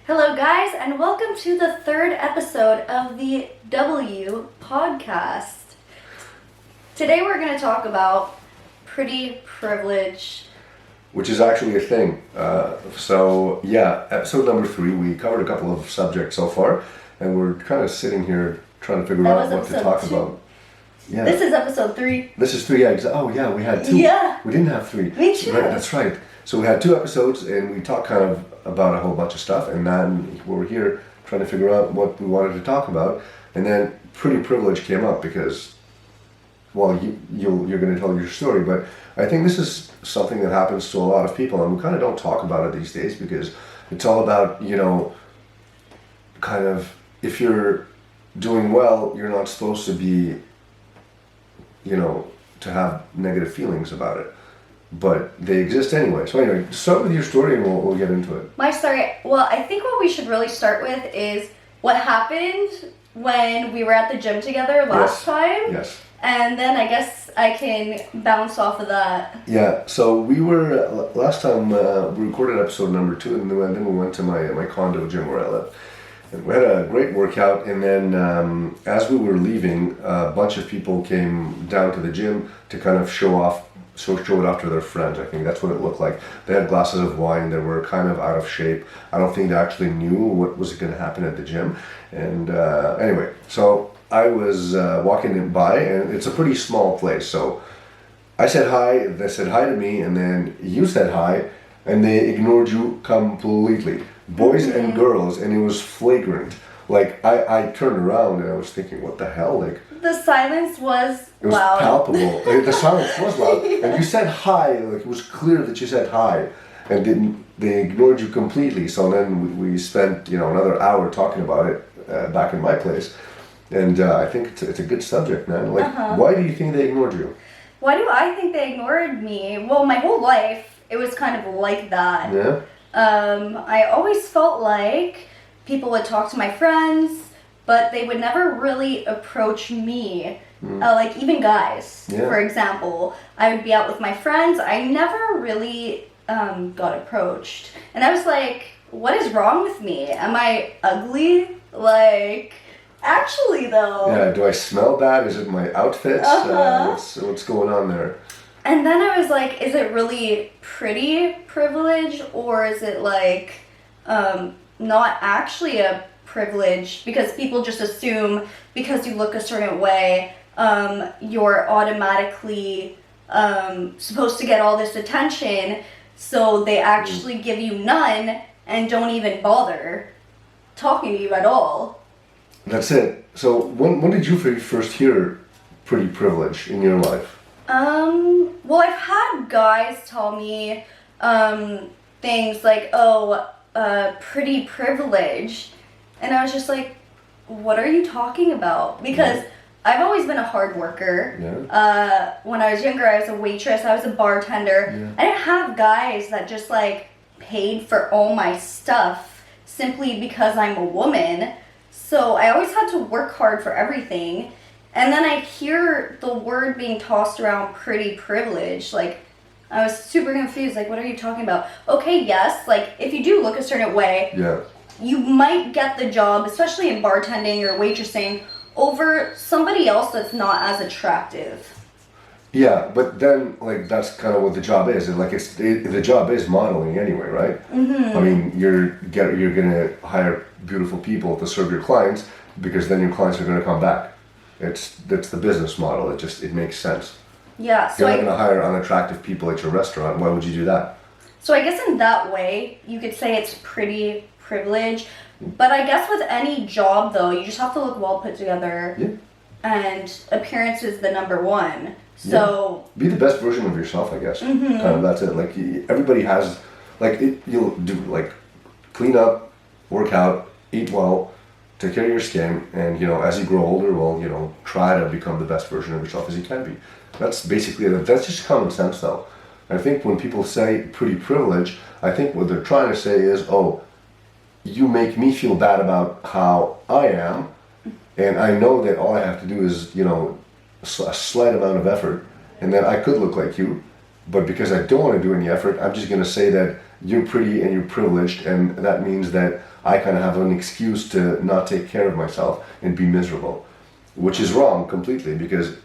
Hello guys, and welcome to the third episode of the W podcast. Today we're going to talk about pretty privilege. Which is actually a thing. Episode number 3, we covered a couple of subjects so far, and we're kind of sitting here trying to figure out what to talk about. Yeah. This is episode 3. This is 3, yeah, we had 2. Yeah. We didn't have 3. Me too. Right, that's right. So we had 2 episodes, and we talked kind of about a whole bunch of stuff, and then we're here trying to figure out what we wanted to talk about, and then pretty privilege came up because, well, you're going to tell your story, but I think this is something that happens to a lot of people, and we kind of don't talk about it these days because it's all about, kind of, if you're doing well, you're not supposed to be, to have negative feelings about it. But they exist anyway. So anyway, start with your story and we'll get into it. My story, well, I think what we should really start with is what happened when we were at the gym together last time. Yes. And then I guess I can bounce off of that. Yeah, so we were, last time we recorded episode number 2, and then we went to my condo gym where I live. And we had a great workout, and then as we were leaving, a bunch of people came down to the gym to kind of show it off to their friends. I think that's what it looked like. They had glasses of wine. They were kind of out of shape. I don't think they actually knew what was going to happen at the gym. And anyway, so I was walking by, and it's a pretty small place. So I said hi, they said hi to me, and then you said hi, and they ignored you completely. Boys and girls, and it was flagrant. Like, I turned around and I was thinking, what the hell? Like, the silence was it was loud. palpable. The silence was loud. Yeah. And you said hi, like it was clear that you said hi. And they ignored you completely. So then we spent, another hour talking about it back in my place. And I think it's a good subject, man. Like, why do you think they ignored you? Why do I think they ignored me? Well, my whole life, it was kind of like that. Yeah? I always felt like people would talk to my friends, but they would never really approach me. Like even guys, for example. I would be out with my friends. I never really got approached. And I was like, what is wrong with me? Am I ugly? Like, actually though. Yeah, do I smell bad? Is it my outfits? What's going on there? And then I was like, is it really pretty privilege, or is it like not actually a privilege? Because people just assume because you look a certain way, you're automatically supposed to get all this attention, so they actually give you none and don't even bother talking to you at all. That's it. So when did you first hear pretty privilege in your life? Well, I've had guys tell me things like, pretty privilege. And I was just like, what are you talking about? Because I've always been a hard worker. Yeah. When I was younger, I was a waitress, I was a bartender. Yeah. I didn't have guys that just like paid for all my stuff simply because I'm a woman. So I always had to work hard for everything. And then I hear the word being tossed around, pretty privilege. Like, I was super confused. Like, what are you talking about? Okay, yes, like, if you do look a certain way, you might get the job, especially in bartending or waitressing, over somebody else that's not as attractive. Yeah, but then, like, that's kind of what the job is. Like, the job is modeling anyway, right? Mm-hmm. I mean, you're going to hire beautiful people to serve your clients because then your clients are going to come back. That's the business model. It makes sense. Yeah. So you're not going to hire unattractive people at your restaurant. Why would you do that? So I guess in that way, you could say it's pretty privilege. But I guess with any job, though, you just have to look well put together. Yeah. And appearance is the number one. So be the best version of yourself, I guess. Mm-hmm. Kind of that's it. Like everybody has, like you'll do like clean up, work out, eat well, take care of your skin, and as you grow older, well, try to become the best version of yourself as you can be. That's basically it. That's just common sense, though. I think when people say pretty privilege, I think what they're trying to say is, oh, you make me feel bad about how I am, and I know that all I have to do is, a slight amount of effort, and then I could look like you, but because I don't want to do any effort, I'm just going to say that you're pretty and you're privileged, and that means that I kind of have an excuse to not take care of myself and be miserable, which is wrong completely, because,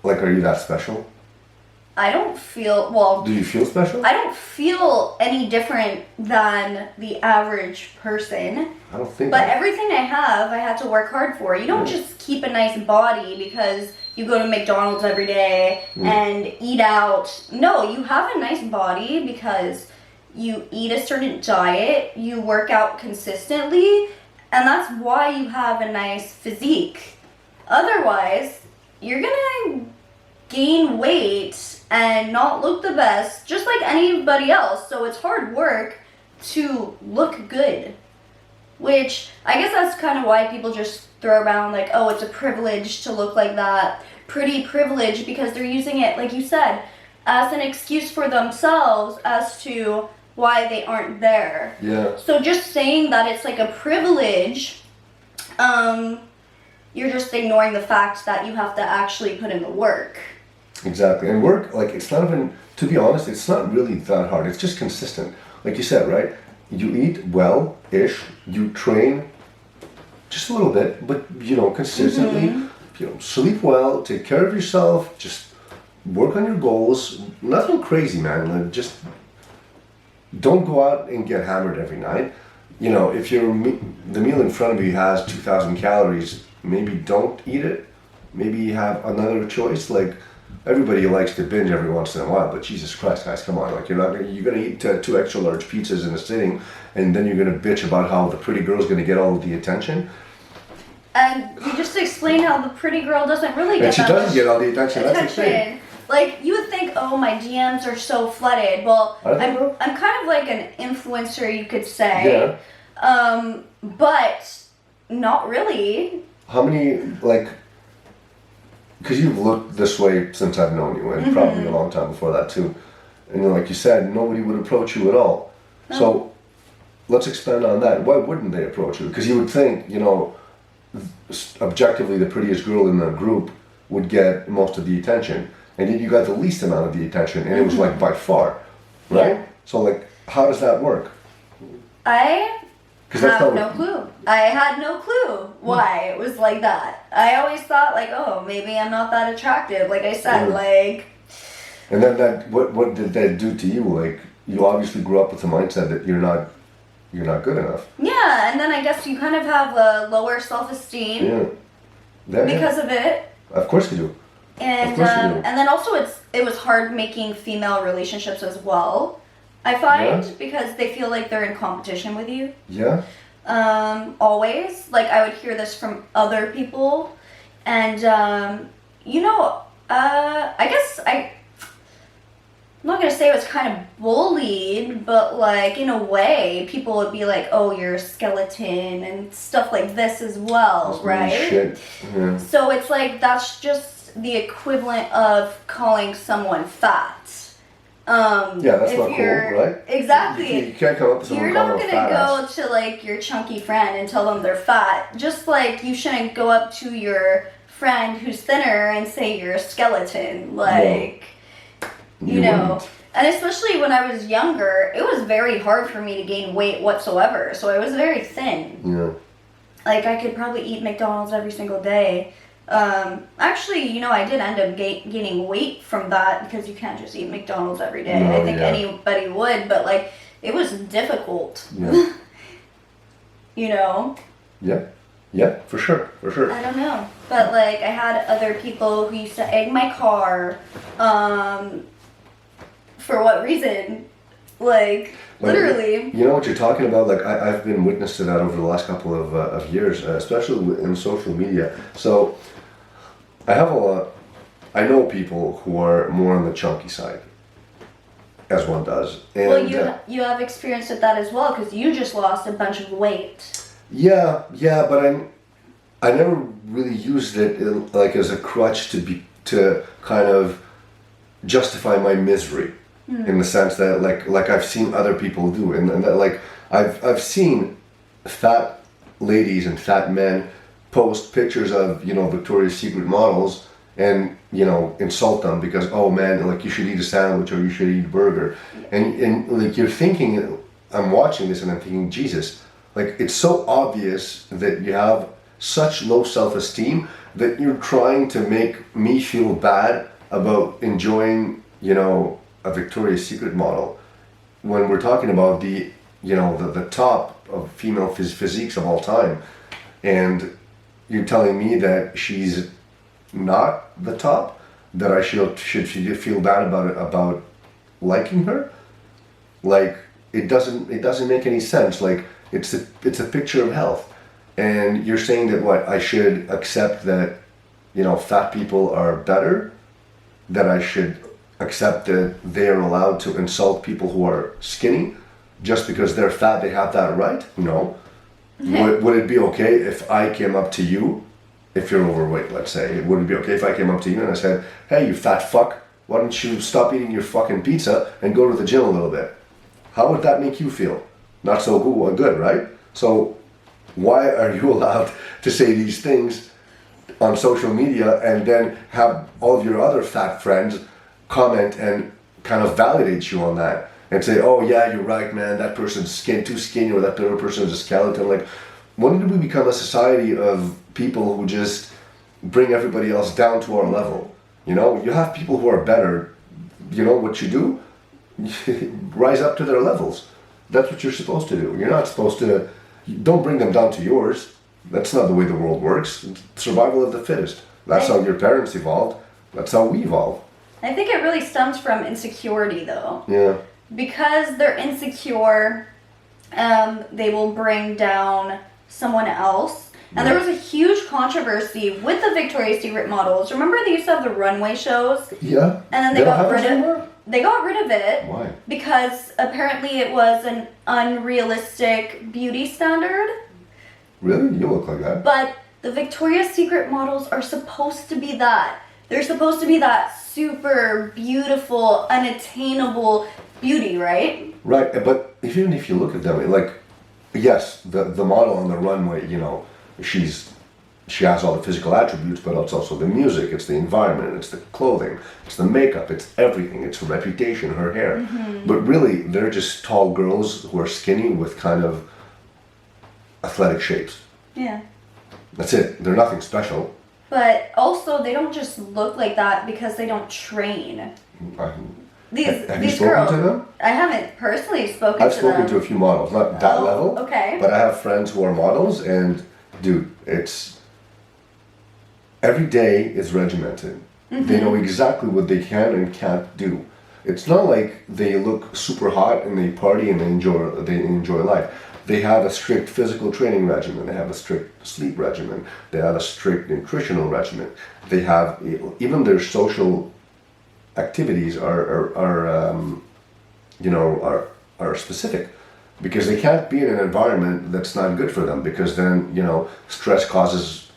like, are you that special? I don't feel, well, Do you feel special? I don't feel any different than the average person. I don't think But that. everything I have, I had to work hard for. You don't just keep a nice body because you go to McDonald's every day and eat out. No, you have a nice body because you eat a certain diet, you work out consistently, and that's why you have a nice physique. Otherwise, you're gonna gain weight and not look the best, just like anybody else. So it's hard work to look good. Which, I guess that's kind of why people just throw around like, oh, it's a privilege to look like that. Pretty privilege, because they're using it, like you said, as an excuse for themselves as to why they aren't there. Yeah. So just saying that it's like a privilege, you're just ignoring the fact that you have to actually put in the work. Exactly. And work, like, it's not even, to be honest, it's not really that hard. It's just consistent. Like you said, right? You eat well-ish, you train just a little bit, but, consistently, sleep well, take care of yourself, just work on your goals. Nothing crazy, man. Like, just don't go out and get hammered every night. If the meal in front of you has 2,000 calories, maybe don't eat it. Maybe you have another choice. Like, everybody likes to binge every once in a while, but Jesus Christ, guys, come on! Like, you're gonna eat two extra large pizzas in a sitting, and then you're gonna bitch about how the pretty girl's gonna get all of the attention. And you just explain how the pretty girl doesn't really get And she that doesn't much get all the attention. That's the thing. attention. Like, you would think, oh, my DMs are so flooded. Well, Are they, bro? I'm kind of like an influencer, you could say. Yeah. But not really. How many, like, because you've looked this way since I've known you, and probably a long time before that too. And like you said, nobody would approach you at all. No. So let's expand on that. Why wouldn't they approach you? Because you would think, objectively, the prettiest girl in the group would get most of the attention, and yet you got the least amount of the attention, and it was like by far, right? Yeah. So like, how does that work? I 'Cause that's have not no clue. I had no clue why it was like that. I always thought like, oh, maybe I'm not that attractive. Like I said, like. And then what did that do to you? Like, you obviously grew up with the mindset that you're not good enough. Yeah, and then I guess you kind of have a lower self-esteem because of it. Of course you do. And Of course you do. and then also it was hard making female relationships as well. I find because they feel like they're in competition with you. Yeah. Always. Like I would hear this from other people, and I guess I'm not gonna say I was kind of bullied, but like in a way, people would be like, "Oh, you're a skeleton" and stuff like this as well, That's right? Shit. Yeah. So it's like that's just the equivalent of calling someone fat. Yeah, that's not cool, right? Exactly. You can't come up with someone You're calling not them a gonna fat go ass. to like your chunky friend and tell them they're fat. Just like you shouldn't go up to your friend who's thinner and say you're a skeleton. Like, you know. wouldn't. And especially when I was younger, it was very hard for me to gain weight whatsoever. So I was very thin. Yeah. Like I could probably eat McDonald's every single day. Actually, I did end up gaining weight from that because you can't just eat McDonald's every day. No, I think anybody would, but like it was difficult. Yeah. Yeah. Yeah, for sure. I don't know, but like I had other people who used to egg my car. For what reason? Like literally. You know what you're talking about? Like I've been witness to that over the last couple of years, especially in social media. So I know people who are more on the chunky side, as one does. And, Well, you have experience with that as well because you just lost a bunch of weight. Yeah, but I never really used it like as a crutch to kind of justify my misery, in the sense that like I've seen other people do, and that like I've seen fat ladies and fat men post pictures of Victoria's Secret models, and insult them because, oh man, like you should eat a sandwich or you should eat a burger, and like you're thinking, I'm watching this and I'm thinking, Jesus, like it's so obvious that you have such low self-esteem that you're trying to make me feel bad about enjoying, a Victoria's Secret model, when we're talking about the top of female physiques of all time, and you're telling me that she's not the top, that I should feel bad about liking her. Like it doesn't make any sense. Like it's a picture of health, and you're saying that what, I should accept that fat people are better, that I should accept that they are allowed to insult people who are skinny just because they're fat, they have that right? No. Would it be okay if I came up to you, if you're overweight, let's say, would it be okay if I came up to you and I said, hey, you fat fuck, why don't you stop eating your fucking pizza and go to the gym a little bit? How would that make you feel? Not so good, right? So why are you allowed to say these things on social media and then have all of your other fat friends comment and kind of validate you on that? And say, oh yeah, you're right, man, that person's too skinny, or that other person is a skeleton. Like, when did we become a society of people who just bring everybody else down to our level? You have people who are better, what you do? Rise up to their levels. That's what you're supposed to do. You're not supposed to, don't bring them down to yours. That's not the way the world works. It's survival of the fittest. That's how your parents evolved. That's how we evolve. I think it really stems from insecurity, though. Yeah. Because they're insecure, they will bring down someone else. And there was a huge controversy with the Victoria's Secret models. Remember they used to have the runway shows? Yeah. And then they got rid of it. Why? Because apparently it was an unrealistic beauty standard. Really? You look like that. But the Victoria's Secret models are supposed to be that. They're supposed to be that super beautiful, unattainable beauty, right? Right, but even if you look at them, like, yes, the model on the runway, she has all the physical attributes, but it's also the music, it's the environment, it's the clothing, it's the makeup, it's everything, it's her reputation, her hair. Mm-hmm. But really, they're just tall girls who are skinny with kind of athletic shapes. Yeah. That's it. They're nothing special. But also, they don't just look like that because they don't train. Have you spoken to them? I haven't personally spoken to them. I've spoken to a few models, not that level. Okay. But I have friends who are models, and dude, it's every day is regimented. Mm-hmm. They know exactly what they can and can't do. It's not like they look super hot and they party and they enjoy life. They have a strict physical training regimen. They have a strict sleep regimen. They have a strict nutritional regimen. They have even their social activities are specific, because they can't be in an environment that's not good for them, because then stress causes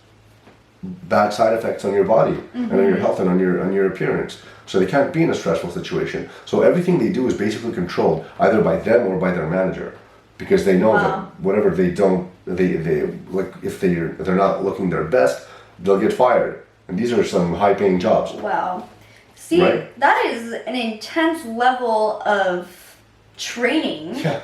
bad side effects on your body. Mm-hmm. and on your health and on your appearance. So they can't be in a stressful situation. So everything they do is basically controlled either by them or by their manager, because they know that whatever they don't, they like, if they're not looking their best, they'll get fired. And these are some high-paying jobs. Wow. See, right? That is an intense level of training. Yeah.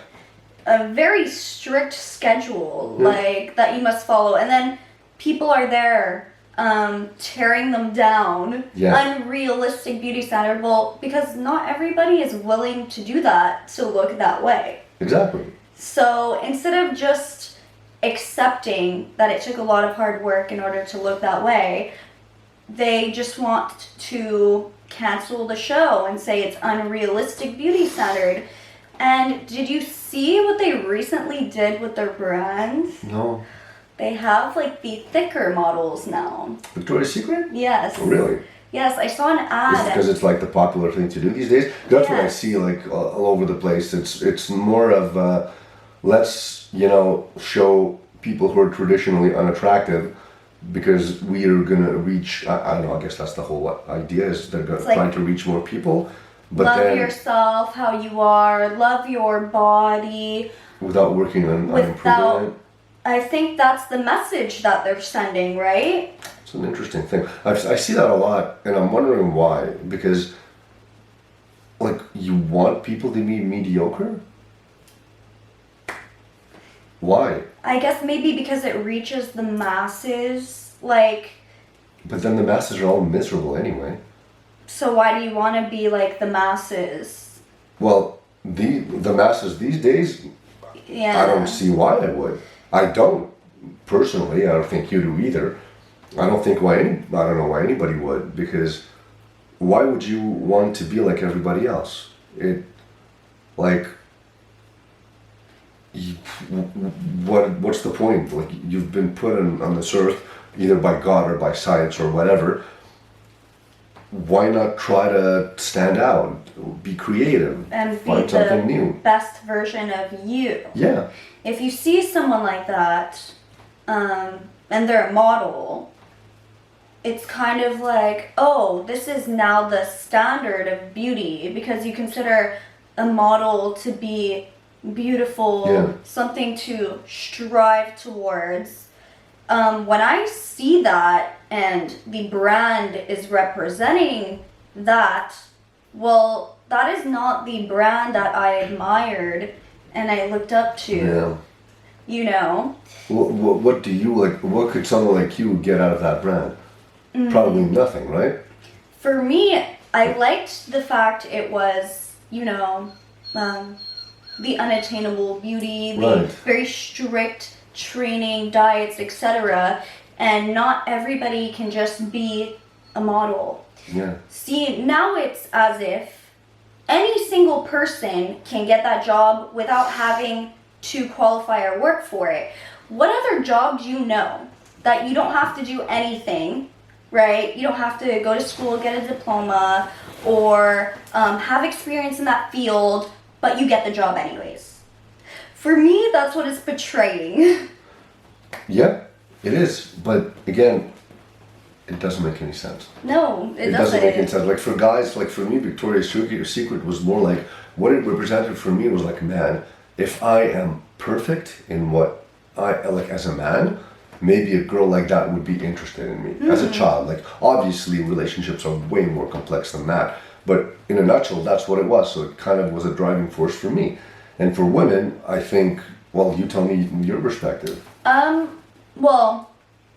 A very strict schedule, like, that you must follow. And then people are there tearing them down. Yeah. Unrealistic beauty standard. Well, because not everybody is willing to do that, to look that way. Exactly. So instead of just accepting that it took a lot of hard work in order to look that way, they just want to cancel the show and say it's unrealistic beauty standard. And did you see what they recently did with their brand? No. They have like the thicker models now. Victoria's Secret? Yes. Oh, really? Yes, I saw an ad. Is it because it's like the popular thing to do these days? That's what I see like all over the place. It's more of let's show people who are traditionally unattractive, because we are gonna reach. I don't know. I guess that's the whole idea. Is they're trying to reach more people. But love yourself how you are. Love your body. Without working on improving it. I think that's the message that they're sending, right? It's an interesting thing. I see that a lot, and I'm wondering why. Because, like, you want people to be mediocre? Why? I guess maybe because it reaches the masses, like... But then the masses are all miserable anyway. So why do you want to be like the masses? Well, the masses these days, Yeah. I don't see why I would. I don't. Personally, I don't think you do either. I don't know why anybody would, because why would you want to be like everybody else? What's the point? Like, you've been put on this earth either by God or by science or whatever. Why not try to stand out, be creative, and be find something the new? best version of you? Yeah. If you see someone like that, and they're a model, it's kind of like, oh, this is now the standard of beauty, because you consider a model to be beautiful, Yeah. something to strive towards. When I see that and the brand is representing that, well, that is not the brand that I admired and I looked up to. Yeah. You know? What do you like? What could someone like you get out of that brand? Probably nothing, right? For me, I liked the fact it was, you know, the unattainable beauty, the Right. very strict training, diets, etc. And not everybody can just be a model. Yeah. See, now it's as if any single person can get that job without having to qualify or work for it. What other job do you know that you don't have to do anything, right? You don't have to go to school, get a diploma, or have experience in that field, but you get the job anyways. For me, that's what it's portraying. Yeah, it is. But again, it doesn't make any sense. No, it doesn't make any doesn't. sense. Like for guys, like for me, Victoria's Secret was more like, what it represented for me was like, man, if I am perfect in what I like as a man, maybe a girl like that would be interested in me as a child. Like, obviously relationships are way more complex than that, but in a nutshell, that's what it was. So it kind of was a driving force for me. And for women, I think, well, you tell me your perspective. Well,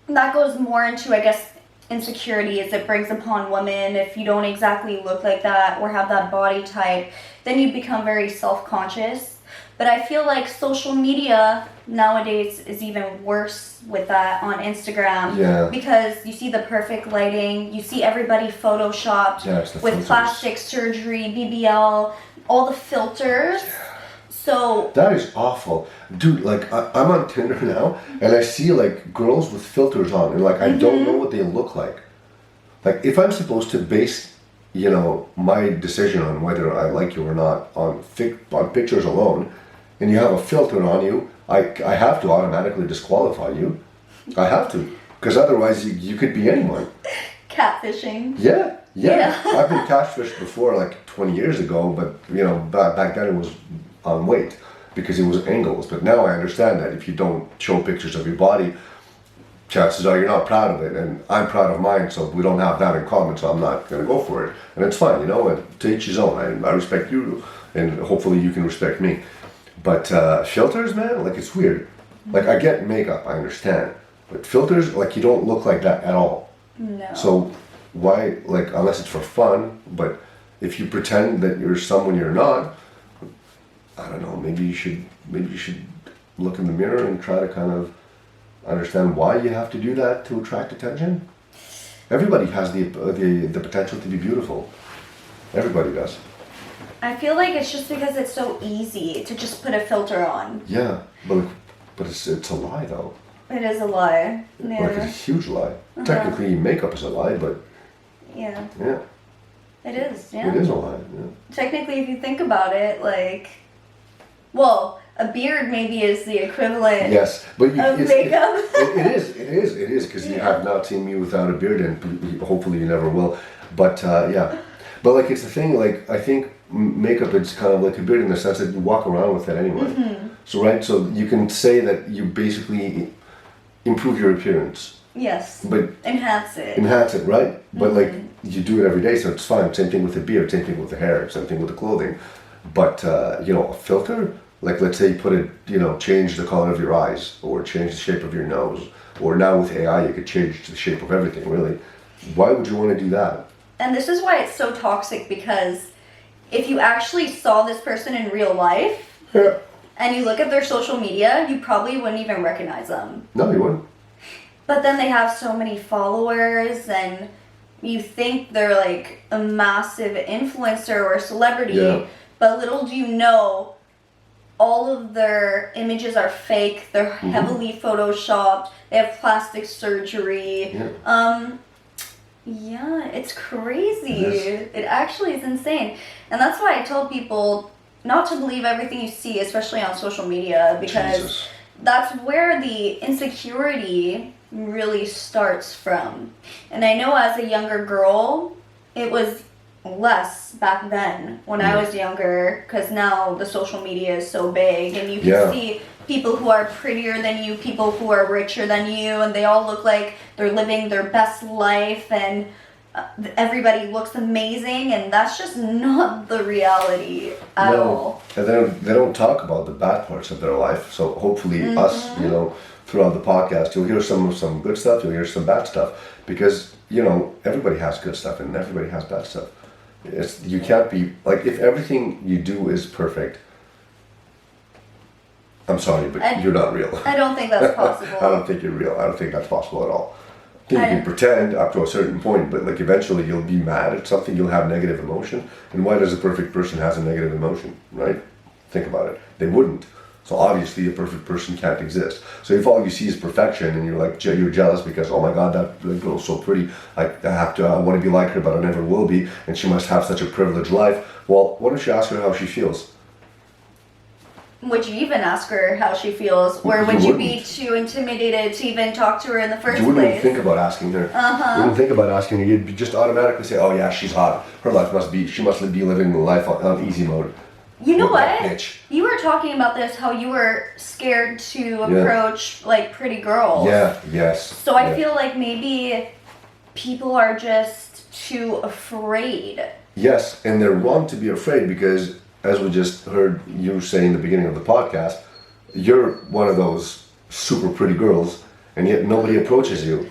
that goes more into, I guess, insecurities it brings upon women. If you don't exactly look like that or have that body type, then you become very self-conscious. But I feel like social media nowadays is even worse with that on Instagram. Yeah. Because you see the perfect lighting, you see everybody photoshopped Yeah, it's the with filters. plastic surgery, BBL, all the filters. So That is awful. Dude, like, I'm on Tinder now, and I see, like, girls with filters on, and, like, I don't know what they look like. Like, if I'm supposed to base, you know, my decision on whether I like you or not on pictures alone, and you have a filter on you, I have to automatically disqualify you. I have to. Because otherwise, you could be anyone. catfishing. Yeah. Yeah. I've been catfished before, like 20 years ago, but you know, back then it was on weight because it was angles. But now I understand that if you don't show pictures of your body, chances are you're not proud of it, and I'm proud of mine, so we don't have that in common, so I'm not going to go for it. And it's fine, you know, and to each his own. I respect you, and hopefully you can respect me. But filters, man, like, it's weird. Like, I get makeup, I understand, but filters, like, you don't look like that at all. No. So why, like, unless it's for fun, but if you pretend that you're someone you're not, I don't know, maybe you should look in the mirror and try to kind of understand why you have to do that to attract attention. Everybody has the potential to be beautiful. Everybody does. I feel like it's just because it's so easy to just put a filter on. Yeah, but it's a lie though. It is a lie. Like, it's a Yeah. huge lie. Technically, makeup is a lie, but Yeah. yeah, It is, yeah. it is a lie. Yeah. Technically, if you think about it, like, well, a beard maybe is the equivalent Yes, but of makeup. it is, because you have not seen me without a beard, and hopefully you never will. But yeah, but like, it's the thing. Like, I think makeup is kind of like a beard in the sense that you walk around with it anyway. So right, so you can say that you basically improve your appearance. Yes. But enhance it. Enhance it, right? But like you do it every day, so it's fine. Same thing with the beard, same thing with the hair, same thing with the clothing. But a filter, like let's say you put it, change the color of your eyes, or change the shape of your nose, or now with AI you could change the shape of everything. Really, why would you want to do that? And this is why it's so toxic, because if you actually saw this person in real life, Yeah. and you look at their social media, you probably wouldn't even recognize them. No, you wouldn't. But then they have so many followers, and you think they're like a massive influencer or celebrity, Yeah. but little do you know, all of their images are fake, they're heavily photoshopped, they have plastic surgery. Yeah, it's crazy. It actually is insane. And that's why I tell people not to believe everything you see, especially on social media, because Jesus. that's where the insecurity really starts from. And I know as a younger girl, it was less back then when I was younger, because now the social media is so big and you can see people who are prettier than you, people who are richer than you, and they all look like they're living their best life, and everybody looks amazing, and that's just not the reality at all. And they don't talk about the bad parts of their life. So hopefully us, throughout the podcast, you'll hear some good stuff, you'll hear some bad stuff, because everybody has good stuff and everybody has bad stuff. You can't be like, if everything you do is perfect, I'm sorry, but you're not real. I don't think that's possible. I don't think you're real. I don't think that's possible at all. I think you can pretend up to a certain point, but like eventually you'll be mad at something, you'll have negative emotion. And why does a perfect person has a negative emotion, right? Think about it. They wouldn't. So obviously a perfect person can't exist. So if all you see is perfection and you're jealous because, oh my God, that girl's so pretty, I want to be like her, but I never will be, and she must have such a privileged life. Well, why don't you ask her how she feels? Would you even ask her how she feels? Or would you be too intimidated to even talk to her in the first place? You wouldn't even think about asking her. You wouldn't think about asking her. You'd just automatically say, oh yeah, she's hot. Her life she must be living life on easy mode. You know what? Bitch. You were talking about this, how you were scared to approach like pretty girls. Yeah, yes. So I feel like maybe people are just too afraid. Yes, and they're wrong to be afraid, because as we just heard you say in the beginning of the podcast, you're one of those super pretty girls, and yet nobody approaches you.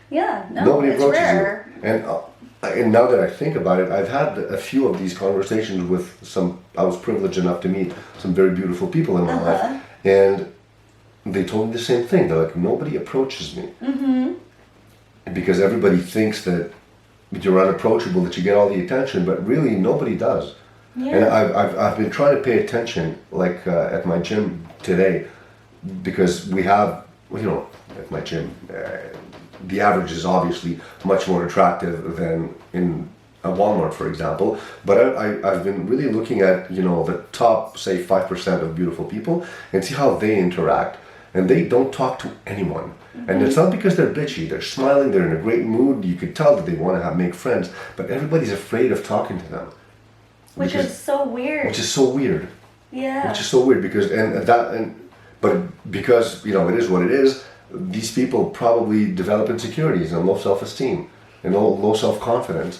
Yeah, no, Nobody it's approaches rare. you. And now that I think about it, I've had a few of these conversations with I was privileged enough to meet some very beautiful people in my life, and they told me the same thing. They're like, nobody approaches me. Because everybody thinks that you're unapproachable, that you get all the attention, but really nobody does. Yeah. And I've been trying to pay attention, like at my gym today, because we have, at my gym, the average is obviously much more attractive than in a Walmart, for example. But I've been really looking at, the top, say, 5% of beautiful people and see how they interact. And they don't talk to anyone. And it's not because they're bitchy. They're smiling, they're in a great mood. You could tell that they want to make friends. But everybody's afraid of talking to them. Which is so weird. Which is so weird. Yeah. Which is so weird, because but because it is what it is. These people probably develop insecurities and low self-esteem and low self-confidence.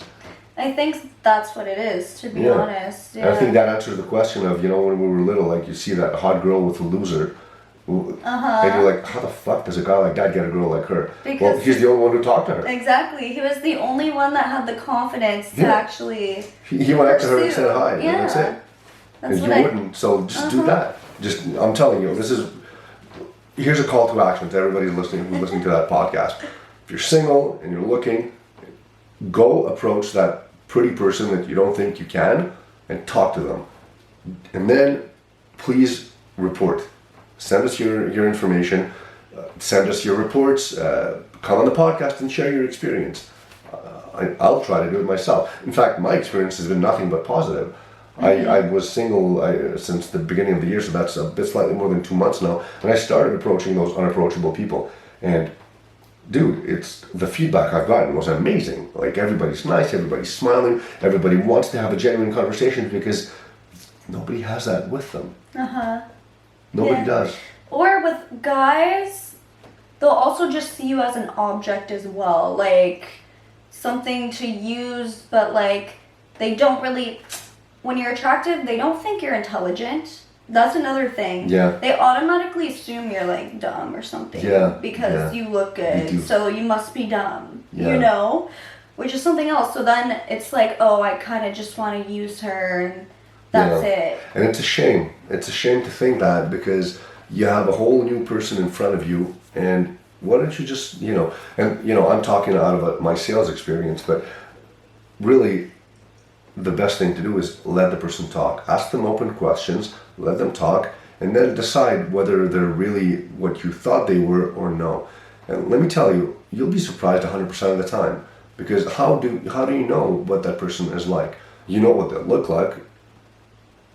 I think that's what it is, to be honest. Yeah. And I think that answers the question of, when we were little, like you see that hot girl with a loser, and you're like, how the fuck does a guy like that get a girl like her? Well, he's the only one who talked to her. Exactly. He was the only one that had the confidence to actually He went up to her and said hi, yeah. and that's it. That's and you wouldn't, so just do that. I'm telling you, here's a call to action to everybody who's listening to that podcast. If you're single and you're looking, go approach that pretty person that you don't think you can and talk to them. And then please report. Send us your information, send us your reports, come on the podcast and share your experience. I'll try to do it myself. In fact, my experience has been nothing but positive. I was single since the beginning of the year, so that's a bit slightly more than 2 months now, and I started approaching those unapproachable people. And dude, the feedback I've gotten was amazing. Like, everybody's nice, everybody's smiling, everybody wants to have a genuine conversation, because nobody has that with them. Nobody does. Or with guys, they'll also just see you as an object as well, like something to use, but like they don't really, when you're attractive, they don't think you're intelligent. That's another thing. Yeah. They automatically assume you're like dumb or something. Yeah. Because Yeah. you look good, You do. so you must be dumb. Yeah. You know? Which is something else. So then it's like, oh, I kind of just want to use her and that's it. And it's a shame. It's a shame to think that, because you have a whole new person in front of you, and why don't you just, I'm talking out of my sales experience, but really the best thing to do is let the person talk. Ask them open questions, let them talk, and then decide whether they're really what you thought they were or no. And let me tell you, you'll be surprised 100% of the time, because how do you know what that person is like? You know what they look like.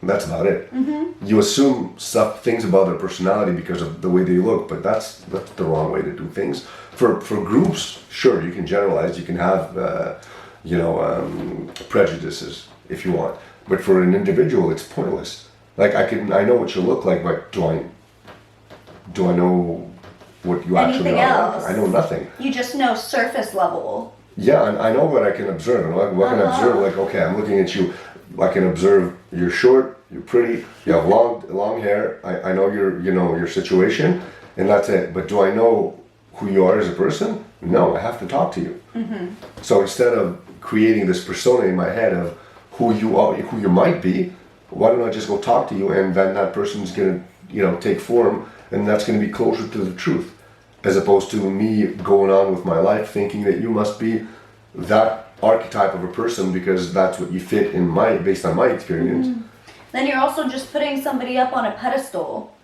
That's about it. Mm-hmm. You assume things about their personality because of the way they look, but that's the wrong way to do things. For groups, sure, you can generalize. You can have prejudices if you want, but for an individual, it's pointless. Like I know what you look like, but do I know what you actually Anything are? else? I know nothing. You just know surface level. Yeah, and I know what I can observe. And what can I observe? Like, okay, I'm looking at you. I can observe you're short, you're pretty, you have long hair. I know your situation, and that's it. But do I know who you are as a person? No, I have to talk to you. Mm-hmm. So instead of creating this persona in my head of who you are, who you might be, why don't I just go talk to you, and then that person's gonna take form, and that's gonna be closer to the truth, as opposed to me going on with my life thinking that you must be that archetype of a person because that's what you fit in based on my experience. Mm-hmm. Then you're also just putting somebody up on a pedestal.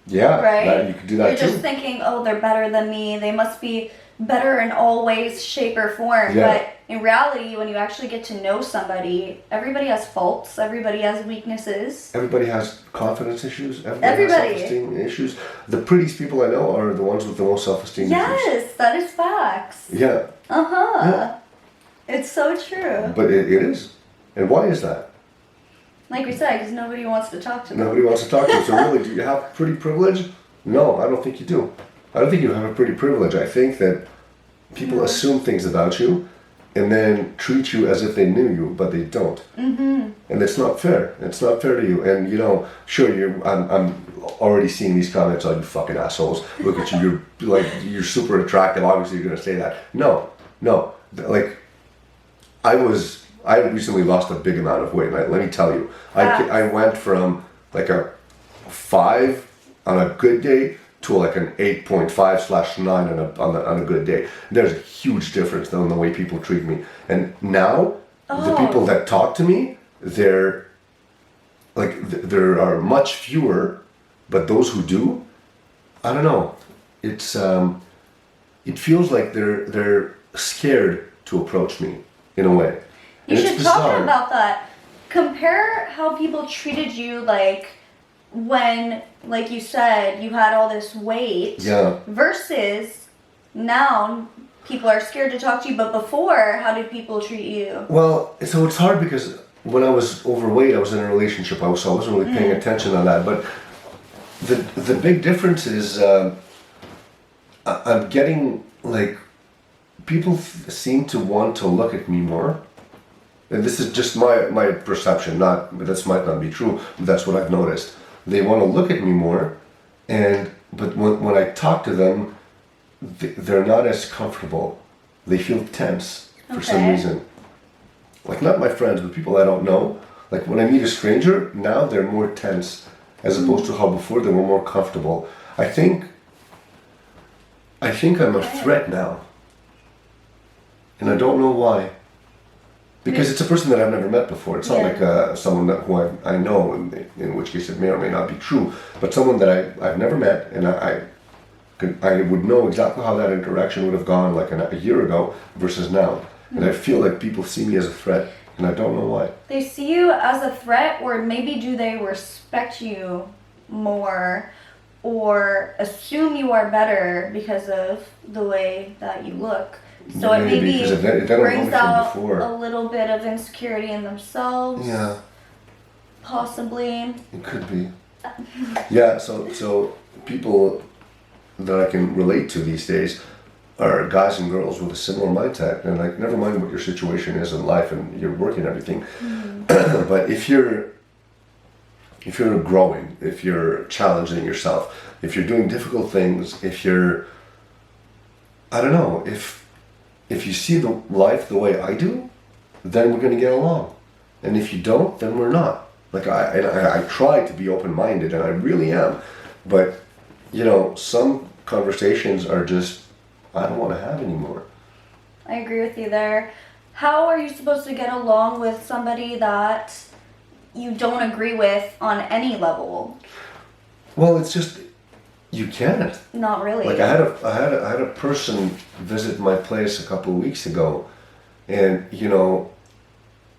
Yeah, right? You could do that You're too. just thinking, oh, they're better than me. They must be better in all ways, shape, or form. Yeah. But in reality, when you actually get to know somebody, everybody has faults. Everybody has weaknesses. Everybody has confidence issues. Everybody. Has self-esteem issues. The prettiest people I know are the ones with the most self-esteem issues. Yes, that is facts. Yeah. Uh-huh. Yeah. It's so true. But it is. And why is that? Like we said, because nobody wants to talk to them. Nobody wants to talk to you. So really, do you have pretty privilege? No, I don't think you do. I don't think you have a pretty privilege. I think that people assume things about you and then treat you as if they knew you, but they don't. Mm-hmm. And it's not fair. It's not fair to you. And sure, I'm already seeing these comments, oh, you fucking assholes. Look at you, you're super attractive. Obviously you're gonna say that. No. Like, I recently lost a big amount of weight. Let me tell you, I went from like a 5 on a good day to like an 8.5/9 on a good day. There's a huge difference though in the way people treat me. And now the people that talk to me, there are much fewer, but those who do, I don't know. It's it feels like they're scared to approach me in a way. You And should it's talk bizarre. about that. Compare how people treated you, like when, like you said, you had all this weight. Yeah. Versus now, people are scared to talk to you. But before, how did people treat you? Well, so it's hard because when I was overweight, I was in a relationship, so I wasn't really paying attention on that. But the big difference is I'm getting like people seem to want to look at me more. And this is just my perception. This might not be true, but that's what I've noticed. They want to look at me more, but when I talk to them, they're not as comfortable. They feel tense for some reason. Like, not my friends, but people I don't know. Like, when I meet a stranger, now they're more tense, as opposed to how before they were more comfortable. I think I'm a threat now. And I don't know why. Because it's a person that I've never met before. It's not like someone who I know, in which case it may or may not be true. But someone that I've never met, and I would know exactly how that interaction would have gone like a year ago versus now. And I feel like people see me as a threat, and I don't know why. They see you as a threat, or maybe do they respect you more, or assume you are better because of the way that you look? So it maybe brings out a little bit of insecurity in themselves. Yeah. Possibly. It could be. Yeah, so people that I can relate to these days are guys and girls with a similar mindset. And like, never mind what your situation is in life and your work and everything. But if you're growing, if you're challenging yourself, if you're doing difficult things, if you're, I don't know, if you see the life the way I do, then we're going to get along. And if you don't, then we're not. Like I try to be open-minded, and I really am. But, you know, some conversations are just, I don't want to have anymore. I agree with you there. How are you supposed to get along with somebody that you don't agree with on any level? Well, it's just, you can't. Not really. Like I had a person visit my place a couple of weeks ago, and you know,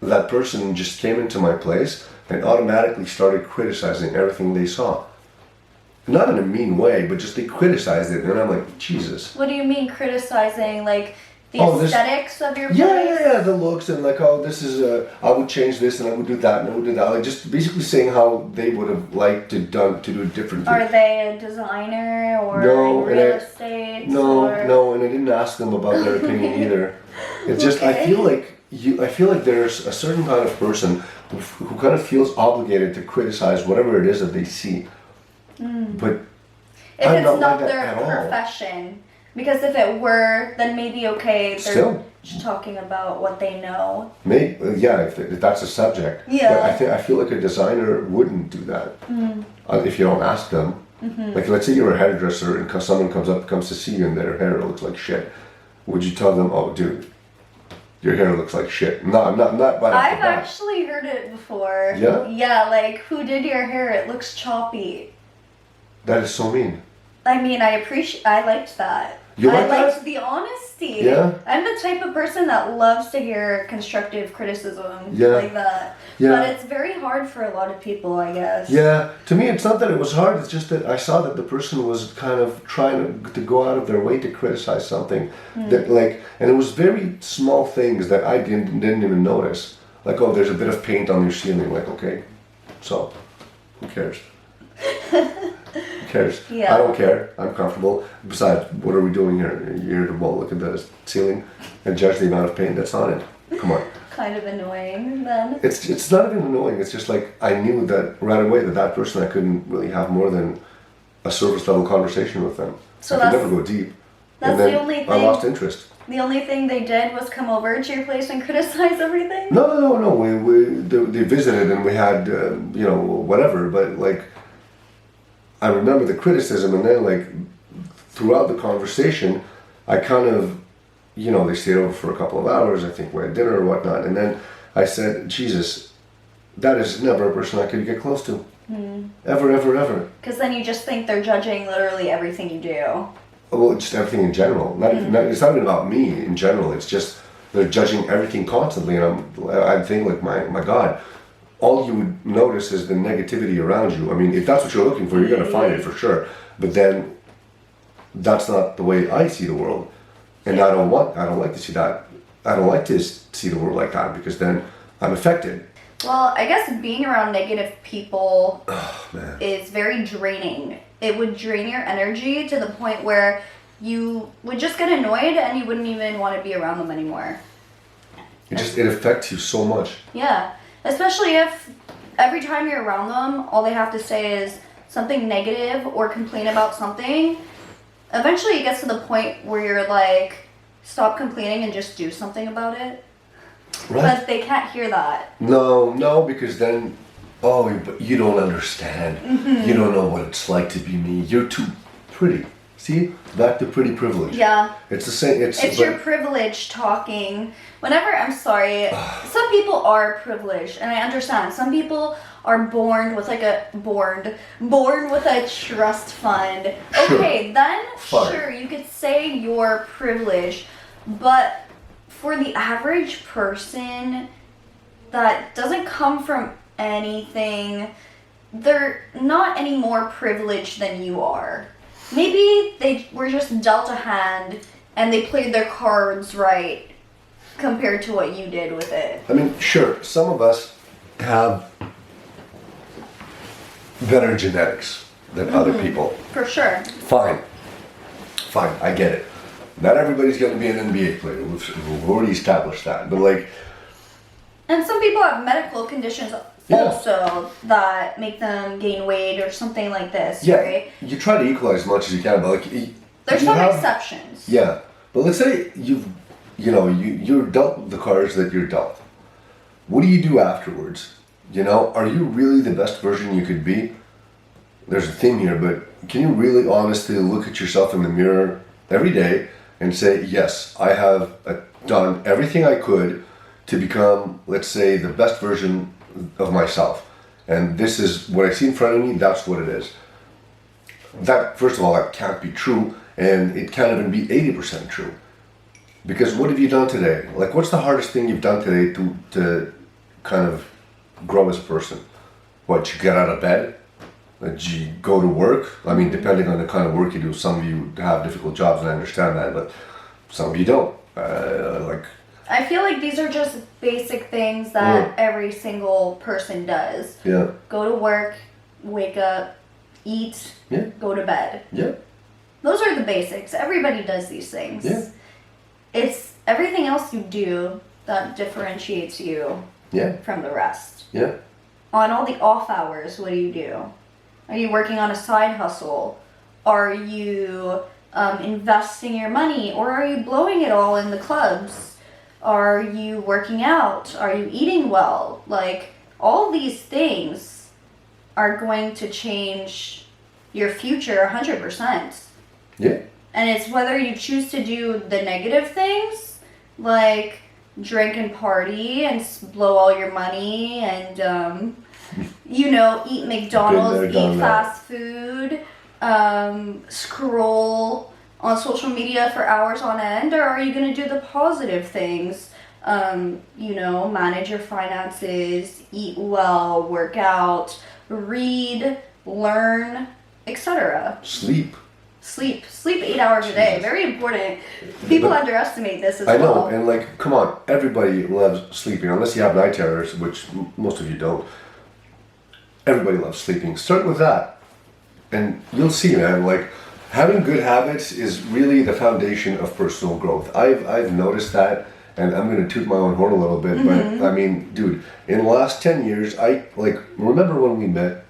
that person just came into my place and automatically started criticizing everything they saw. Not in a mean way, but just they criticized it, and I'm like, Jesus. What do you mean criticizing? Like the this- aesthetics of your place? Yeah, the looks, and like, oh, this is I would change this, and I would do that, and I would do that. Like just basically saying how they would have liked to do it differently. Are they a designer or No, in real estate? No, or... no, and I didn't ask them about their opinion either. It's just I feel like there's a certain kind of person who kind of feels obligated to criticize whatever it is that they see. But if I'm it's not not like that their at all. profession, because if it were, then maybe okay, they're Still. just talking about what they know. Maybe, yeah, if that's a subject. Yeah. But I feel like a designer wouldn't do that if you don't ask them. Like, let's say you're a hairdresser and someone comes to see you and their hair looks like shit. Would you tell them, oh, dude, your hair looks like shit? No, I'm not. But I've actually heard it before. Yeah? Yeah, like, who did your hair? It looks choppy. That is so mean. I mean, I liked that. You like I that? liked the honesty. Yeah? I'm the type of person that loves to hear constructive criticism Yeah. like that. Yeah. But it's very hard for a lot of people, I guess. Yeah, to me it's not that it was hard, it's just that I saw that the person was kind of trying to go out of their way to criticize something. That like, and it was very small things that I didn't even notice. Like, oh, there's a bit of paint on your ceiling. Like, okay, so, who cares? Who cares? Yeah. I don't care. I'm comfortable. Besides, what are we doing here? You're here to look at the ceiling and judge the amount of paint that's on it. Come on. Kind of annoying then. It's not even annoying. It's just like I knew that right away that person I couldn't really have more than a surface level conversation with them. So I could that's- never go deep. that's and then the only I thing- lost interest. The only thing they did was come over to your place and criticize everything? No. They visited and we had whatever. But like, I remember the criticism, and then like throughout the conversation, I kind of. They stayed over for a couple of hours, I think we had dinner or whatnot, and then I said, Jesus, that is never a person I could get close to. Ever. Because then you just think they're judging literally everything you do. Well, just everything in general. It's not even about me in general, it's just they're judging everything constantly, and I think like, my God, all you would notice is the negativity around you. I mean, if that's what you're looking for, you're going to find it for sure, but then that's not the way I see the world. And I don't like to see that. I don't like to see the world like that because then I'm affected. Well, I guess being around negative people Man. is very draining. It would drain your energy to the point where you would just get annoyed and you wouldn't even want to be around them anymore. It affects you so much. Yeah, especially if every time you're around them, all they have to say is something negative or complain about something. Eventually it gets to the point where you're like, stop complaining and just do something about it. Right? But they can't hear that. No, because then, but you don't understand. You don't know what it's like to be me. You're too pretty. See? Back to pretty privilege. Yeah. It's the same. It's your privilege talking. I'm sorry, some people are privileged, and I understand. Some people are born with a trust fund. Sure. Okay, then Fine. sure, you could say you're privileged, but for the average person that doesn't come from anything, they're not any more privileged than you are. Maybe they were just dealt a hand and they played their cards right compared to what you did with it. I mean, sure, some of us have better genetics than other people. For sure. Fine. fine, I get it. Not everybody's going to be an NBA player. We've already established that. But like, and some people have medical conditions also that make them gain weight or something like this, right? You try to equalize as much as you can, but like, there's some exceptions. Yeah, but let's say you're dealt the cards that you're dealt. What do you do afterwards? You know, are you really the best version you could be? There's a theme here, but can you really honestly look at yourself in the mirror every day and say, yes, I have done everything I could to become, let's say, the best version of myself. And this is what I see in front of me, that's what it is. That, first of all, that can't be true, and it can't even be 80% true. Because what have you done today? Like, what's the hardest thing you've done today to kind of grow as a person? What, you get out of bed? Did you go to work? I mean, depending on the kind of work you do, some of you have difficult jobs, and I understand that, but some of you don't. I feel like these are just basic things that every single person does. Yeah. Go to work, wake up, eat, go to bed. Yeah. Those are the basics. Everybody does these things. Yeah. It's everything else you do that differentiates you from the rest. Yeah. On all the off hours, what do? Are you working on a side hustle? Are you investing your money? Or are you blowing it all in the clubs? Are you working out? Are you eating well? Like, all these things are going to change your future 100%. Yeah. And it's whether you choose to do the negative things, like drink and party and blow all your money and, eat McDonald's, eat fast food, scroll on social media for hours on end, or are you going to do the positive things? Manage your finances, eat well, work out, read, learn, etc. Sleep 8 hours a day. Very important. People underestimate this as well. I know, and like, come on, everybody loves sleeping, unless you have night terrors, which most of you don't. Everybody loves sleeping. Start with that, and you'll see, man, like, having good habits is really the foundation of personal growth. I've noticed that, and I'm going to toot my own horn a little bit, but I mean, dude, in the last 10 years, remember when we met,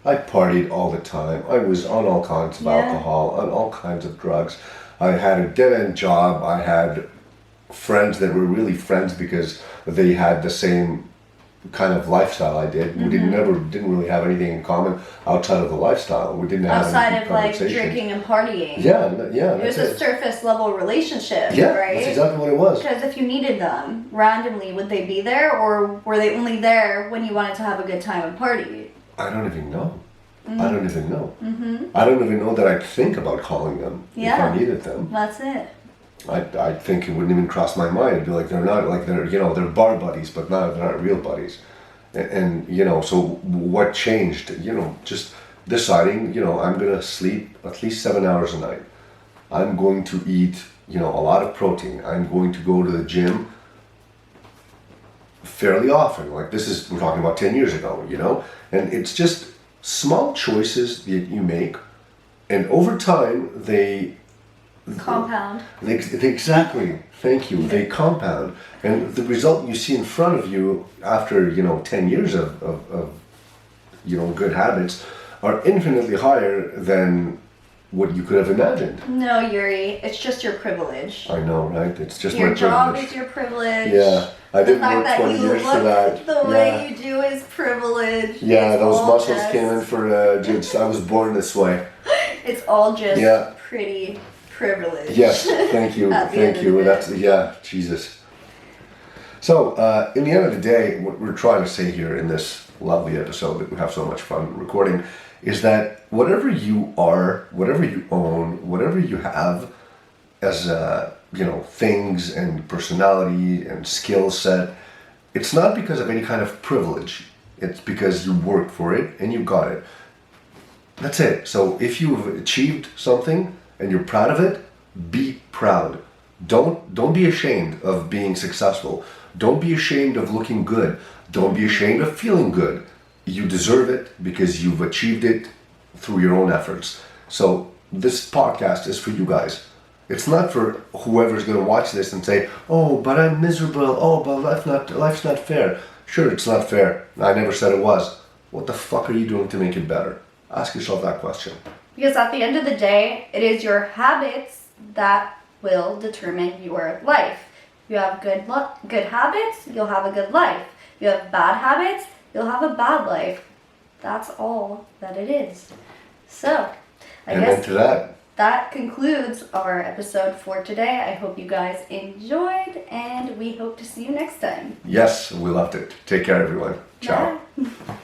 I partied all the time. I was on all kinds of alcohol, on all kinds of drugs. I had a dead-end job. I had friends that were really friends because they had the same kind of lifestyle I did. We didn't really have anything in common outside of the lifestyle. We didn't have outside of like drinking and partying. Yeah. It was a surface level relationship, right? That's exactly what it was. Because if you needed them randomly, would they be there, or were they only there when you wanted to have a good time and party? I don't even know. I don't even know. I don't even know that I'd think about calling them if I needed them. That's it. I think it wouldn't even cross my mind. It'd be like they're bar buddies, but they're not real buddies. And so what changed? Just deciding, I'm gonna sleep at least 7 hours a night. I'm going to eat, a lot of protein. I'm going to go to the gym fairly often. Like we're talking about 10 years ago, and it's just small choices that you make, and over time they compound. Exactly. Thank you. They compound, and the result you see in front of you after 10 years of good habits are infinitely higher than what you could have imagined. No, Yuri, it's just your privilege. I know, right? It's just your my privilege. Your job is your privilege. Yeah, I didn't work 20 years for that. The way you do is privilege. Yeah, those muscles came in for just. I was born this way. It's all just pretty privilege. Yes, thank you, thank you. That's Jesus. So, in the end of the day, what we're trying to say here in this lovely episode that we have so much fun recording is that whatever you are, whatever you own, whatever you have as things and personality and skill set, it's not because of any kind of privilege. It's because you worked for it and you got it. That's it. So if you've achieved something and you're proud of it, be proud. Don't be ashamed of being successful. Don't be ashamed of looking good. Don't be ashamed of feeling good. You deserve it because you've achieved it through your own efforts. So this podcast is for you guys. It's not for whoever's going to watch this and say, "Oh, but I'm miserable. Oh, but life's not fair." Sure, it's not fair. I never said it was. What the fuck are you doing to make it better? Ask yourself that question. Because at the end of the day, it is your habits that will determine your life. If you have good habits, you'll have a good life. If you have bad habits, you'll have a bad life. That's all that it is. So, I guess that concludes our episode for today. I hope you guys enjoyed, and we hope to see you next time. Yes, we loved it. Take care, everyone. Ciao. Bye.